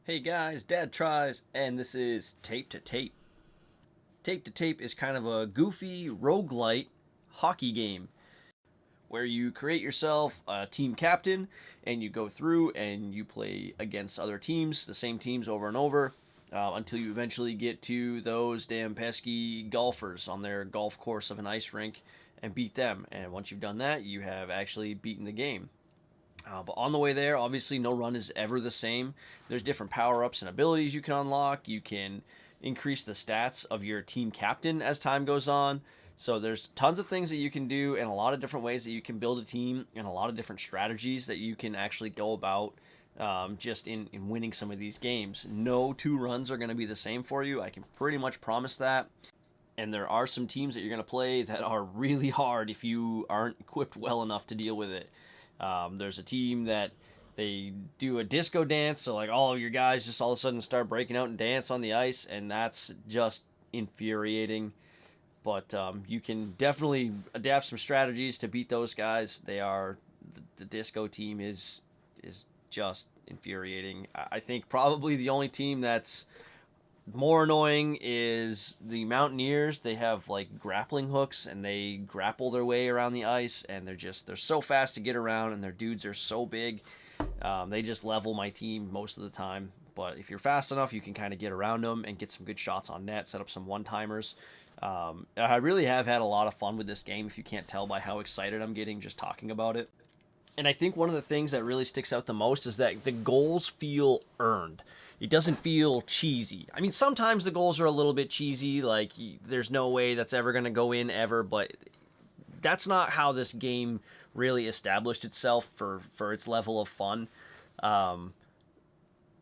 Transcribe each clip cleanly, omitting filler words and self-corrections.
Hey guys, Dadtries, and this is Tape to Tape. Tape to Tape is kind of a goofy rogue-lite hockey game where you create yourself a team captain and you go through and you play against other teams, the same teams over and over, until you eventually get to those damn pesky golfers on their golf course of an ice rink and beat them. And once you've done that, you have actually beaten the game. But on the way there, obviously, no run is ever the same. There's different power ups and abilities you can unlock. You can increase the stats of your team captain as time goes on. So there's tons of things that you can do, and a lot of different ways that you can build a team, and a lot of different strategies that you can actually go about just in winning some of these games. No two runs are going to be the same for you. I can pretty much promise that. And there are some teams that you're going to play that are really hard if you aren't equipped well enough to deal with it. There's a team that they do a disco dance, so like all of your guys just all of a sudden start breaking out and dance on the ice, and that's just infuriating. But you can definitely adapt some strategies to beat those guys. The disco team is just infuriating. I think probably the only team that's more annoying is the Mountaineers. They have like grappling hooks and they grapple their way around the ice, and they're so fast to get around, and their dudes are so big. They just level my team most of the time. But if you're fast enough, you can kind of get around them and get some good shots on net, set up some one timers. I really have had a lot of fun with this game, if you can't tell by how excited I'm getting just talking about it. And I think one of the things that really sticks out the most is that the goals feel earned. It doesn't feel cheesy. I mean, sometimes the goals are a little bit cheesy, like there's no way that's ever going to go in ever, but that's not how this game really established itself for its level of fun. Um,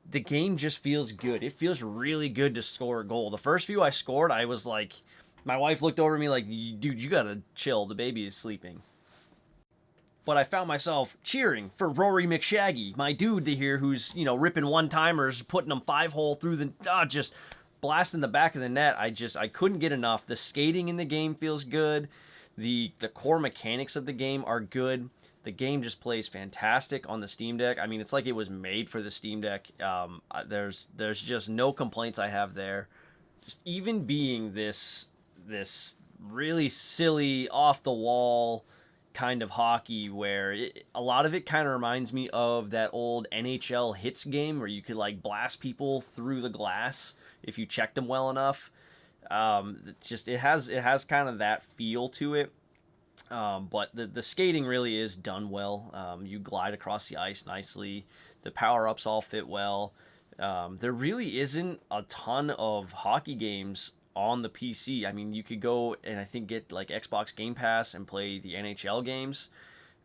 the game just feels good. It feels really good to score a goal. The first few I scored, I was like, my wife looked over at me like, dude, you gotta chill. The baby is sleeping. But I found myself cheering for Rory McShaggy, my dude here who's, ripping one-timers, putting them five-hole through just blasting the back of the net. I couldn't get enough. The skating in the game feels good. The core mechanics of the game are good. The game just plays fantastic on the Steam Deck. I mean, it's like it was made for the Steam Deck. There's just no complaints I have there. Just even being this really silly, off the wall kind of hockey where a lot of it kind of reminds me of that old NHL hits game where you could like blast people through the glass if you checked them well enough. It has kind of that feel to it. But the skating really is done well. You glide across the ice nicely. The power ups all fit well. There really isn't a ton of hockey games on the PC. I mean, you could go and I think get like Xbox Game Pass and play the NHL games.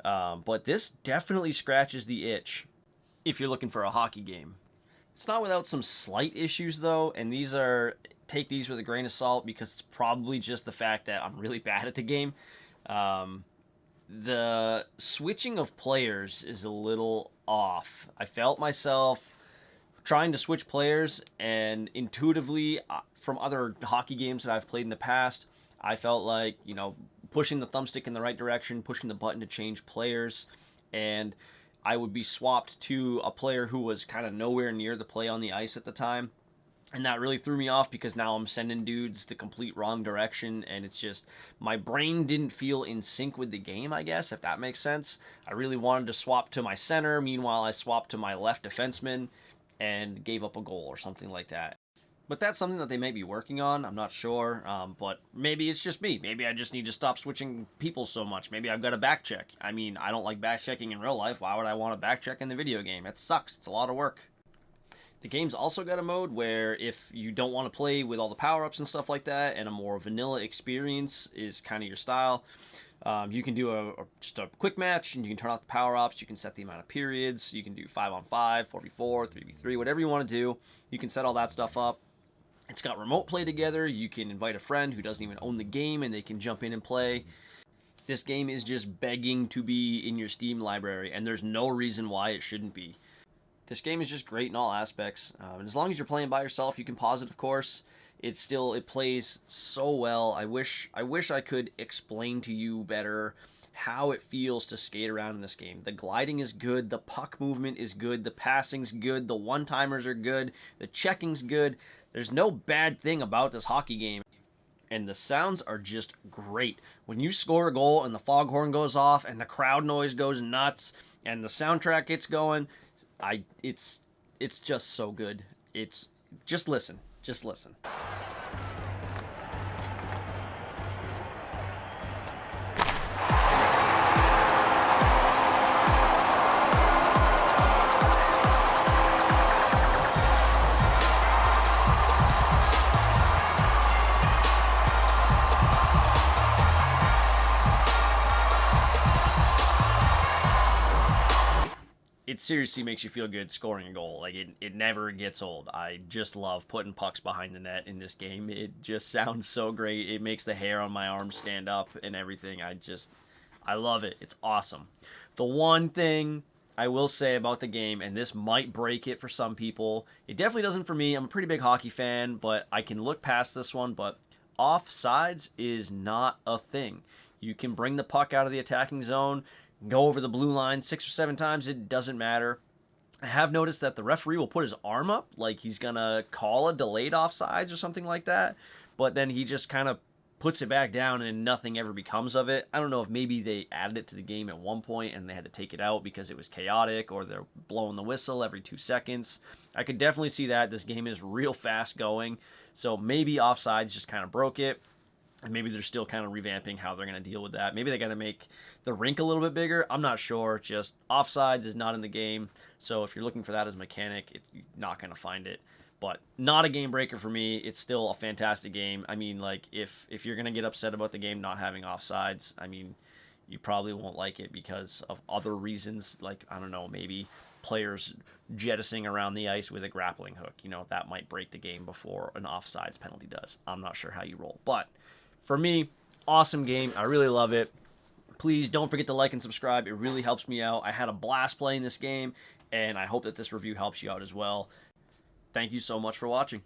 But this definitely scratches the itch if you're looking for a hockey game. It's not without some slight issues though, and take these with a grain of salt because it's probably just the fact that I'm really bad at the game. Um, the switching of players is a little off. I felt myself trying to switch players, and intuitively, from other hockey games that I've played in the past, I felt like, pushing the thumbstick in the right direction, pushing the button to change players, and I would be swapped to a player who was kind of nowhere near the play on the ice at the time. And that really threw me off because now I'm sending dudes the complete wrong direction, and it's just my brain didn't feel in sync with the game, I guess, if that makes sense. I really wanted to swap to my center, meanwhile I swapped to my left defenseman and gave up a goal or something like that. But that's something that they may be working on. I'm not sure. But maybe it's just me. Maybe I just need to stop switching people so much. Maybe I've got to back check. I mean, I don't like back checking in real life. Why would I want to back check in the video game? It sucks. It's a lot of work. The game's also got a mode where if you don't want to play with all the power-ups and stuff like that, and a more vanilla experience is kind of your style, you can do just a quick match, and you can turn off the power-ups. You can set the amount of periods. You can do 5-on-5, 4v4, 3v3, whatever you want to do. You can set all that stuff up. It's got remote play together. You can invite a friend who doesn't even own the game, and they can jump in and play. This game is just begging to be in your Steam library, and there's no reason why it shouldn't be. This game is just great in all aspects. And as long as you're playing by yourself, you can pause it, of course. It plays so well. I wish I could explain to you better how it feels to skate around in this game. The gliding is good, the puck movement is good, the passing's good, the one-timers are good, the checking's good. There's no bad thing about this hockey game. And the sounds are just great. When you score a goal and the foghorn goes off and the crowd noise goes nuts and the soundtrack gets going, it's just so good. It's just listen. Just listen. It seriously makes you feel good scoring a goal. Like, it never gets old. I just love putting pucks behind the net in this game. It just sounds so great. It makes the hair on my arms stand up and everything. I love it. It's awesome. The one thing I will say about the game, and this might break it for some people, it definitely doesn't for me. I'm a pretty big hockey fan, but I can look past this one, but offsides is not a thing. You can bring the puck out of the attacking zone, go over the blue line 6 or 7 times, it doesn't matter. I have noticed that the referee will put his arm up like he's gonna call a delayed offsides or something like that, but then he just kind of puts it back down and nothing ever becomes of it. I don't know if maybe they added it to the game at one point and they had to take it out because it was chaotic, or they're blowing the whistle every 2 seconds. I could definitely see that. This game is real fast going, so maybe offsides just kind of broke it. And maybe they're still kind of revamping how they're going to deal with that. Maybe they got to make the rink a little bit bigger. I'm not sure. Just offsides is not in the game. So if you're looking for that as a mechanic, you're not going to find it. But not a game breaker for me. It's still a fantastic game. I mean, like, if you're going to get upset about the game not having offsides, I mean, you probably won't like it because of other reasons. Like, I don't know, maybe players jettisoning around the ice with a grappling hook. You know, that might break the game before an offsides penalty does. I'm not sure how you roll. But for me, awesome game. I really love it. Please don't forget to like and subscribe. It really helps me out. I had a blast playing this game, and I hope that this review helps you out as well. Thank you so much for watching.